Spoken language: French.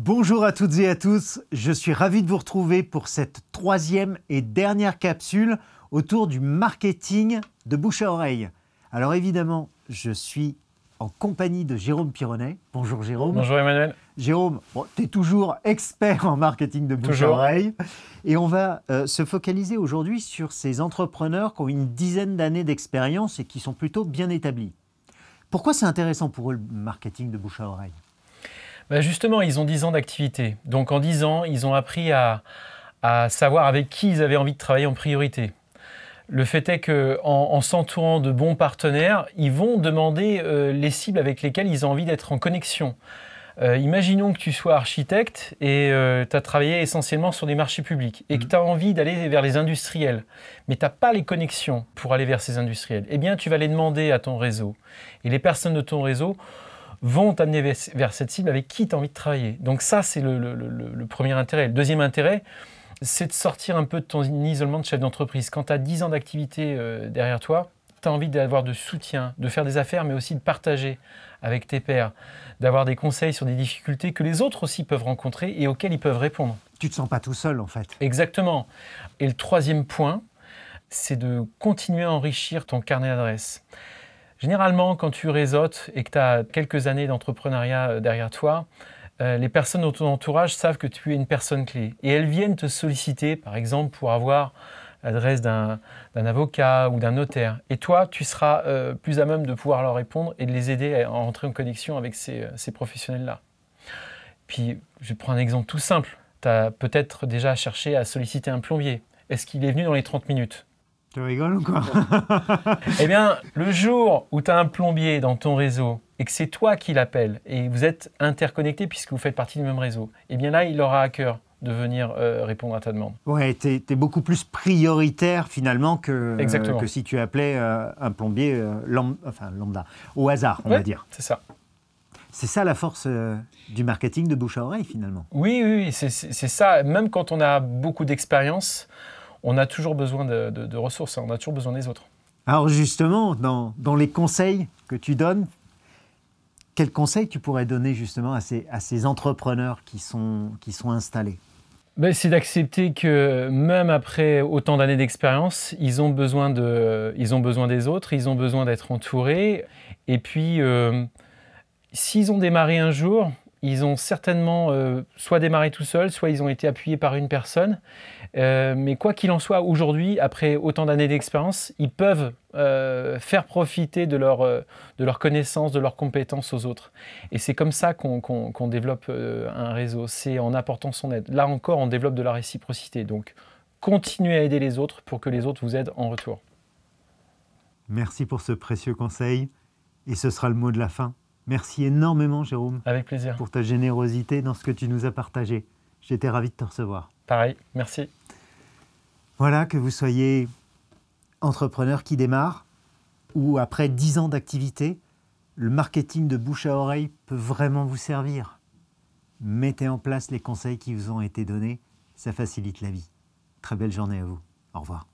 Bonjour à toutes et à tous, je suis ravi de vous retrouver pour cette troisième et dernière capsule autour du marketing de bouche à oreille. Alors évidemment, je suis en compagnie de Jérôme Pironnet. Bonjour Jérôme. Bonjour Emmanuel. Jérôme, tu es toujours expert en marketing de bouche à oreille. Et on va se focaliser aujourd'hui sur ces entrepreneurs qui ont une dizaine d'années d'expérience et qui sont plutôt bien établis. Pourquoi c'est intéressant pour eux le marketing de bouche à oreille ? Ben justement, ils ont 10 ans d'activité. Donc en 10 ans, ils ont appris à savoir avec qui ils avaient envie de travailler en priorité. Le fait est qu'en s'entourant de bons partenaires, ils vont demander les cibles avec lesquelles ils ont envie d'être en connexion. Imaginons que tu sois architecte et tu as travaillé essentiellement sur des marchés publics et que tu as envie d'aller vers les industriels, mais tu n'as pas les connexions pour aller vers ces industriels. Eh bien, tu vas les demander à ton réseau. Et les personnes de ton réseau vont t'amener vers cette cible avec qui tu as envie de travailler. Donc ça, c'est le premier intérêt. Le deuxième intérêt, c'est de sortir un peu de ton isolement de chef d'entreprise. Quand tu as 10 ans d'activité derrière toi, tu as envie d'avoir de soutien, de faire des affaires, mais aussi de partager avec tes pairs, d'avoir des conseils sur des difficultés que les autres aussi peuvent rencontrer et auxquelles ils peuvent répondre. Tu ne te sens pas tout seul en fait. Exactement. Et le troisième point, c'est de continuer à enrichir ton carnet d'adresses. Généralement, quand tu réseautes et que tu as quelques années d'entrepreneuriat derrière toi, les personnes de ton entourage savent que tu es une personne clé. Et elles viennent te solliciter, par exemple, pour avoir l'adresse d'un avocat ou d'un notaire. Et toi, tu seras plus à même de pouvoir leur répondre et de les aider à entrer en connexion avec ces professionnels-là. Puis, je prends un exemple tout simple. Tu as peut-être déjà cherché à solliciter un plombier. Est-ce qu'il est venu dans les 30 minutes ? Tu rigoles ou quoi? Eh bien, le jour où tu as un plombier dans ton réseau et que c'est toi qui l'appelle et vous êtes interconnectés puisque vous faites partie du même réseau, eh bien là, il aura à cœur de venir répondre à ta demande. Ouais, tu es beaucoup plus prioritaire finalement que si tu appelais un plombier lambda, au hasard, on va dire. C'est ça. C'est ça la force du marketing de bouche à oreille finalement. Oui, c'est ça. Même quand on a beaucoup d'expérience, on a toujours besoin de ressources, on a toujours besoin des autres. Alors justement, dans les conseils que tu donnes, quels conseils tu pourrais donner justement à ces entrepreneurs qui sont installés ? C'est d'accepter que même après autant d'années d'expérience, ils ont besoin des autres, ils ont besoin d'être entourés. Et puis, s'ils ont démarré un jour, ils ont certainement soit démarré tout seuls, soit ils ont été appuyés par une personne. Mais quoi qu'il en soit, aujourd'hui, après autant d'années d'expérience, ils peuvent faire profiter de leur connaissance, de leurs compétences aux autres. Et c'est comme ça qu'on développe un réseau, c'est en apportant son aide. Là encore, on développe de la réciprocité. Donc, continuez à aider les autres pour que les autres vous aident en retour. Merci pour ce précieux conseil. Et ce sera le mot de la fin. Merci énormément, Jérôme. Avec plaisir. Pour ta générosité dans ce que tu nous as partagé. J'étais ravi de te recevoir. Pareil, merci. Voilà, que vous soyez entrepreneur qui démarre ou après 10 ans d'activité, le marketing de bouche à oreille peut vraiment vous servir. Mettez en place les conseils qui vous ont été donnés, ça facilite la vie. Très belle journée à vous. Au revoir.